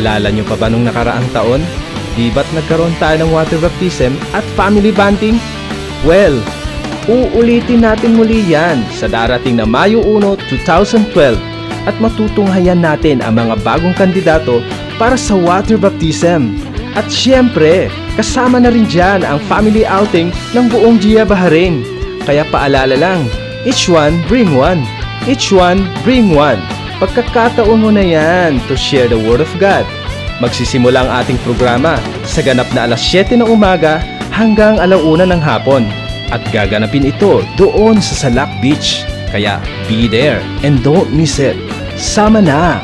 Naalala nyo pa ba nung nakaraang taon? Di ba't nagkaroon tayo ng water baptism at family bonding? Well, uulitin natin muli yan sa darating na Mayo 1, 2012 at matutunghayan natin ang mga bagong kandidato para sa water baptism. At syempre, kasama na rin dyan ang family outing ng buong Gia Bahrain. Kaya paalala lang, each one bring one. Each one bring one. Pagkakataon mo na yan to share the Word of God. Magsisimula ang ating programa sa ganap na alas 7 ng umaga hanggang 1:00 ng hapon. At gaganapin ito doon sa Salak Beach. Kaya be there and don't miss it. Sama na!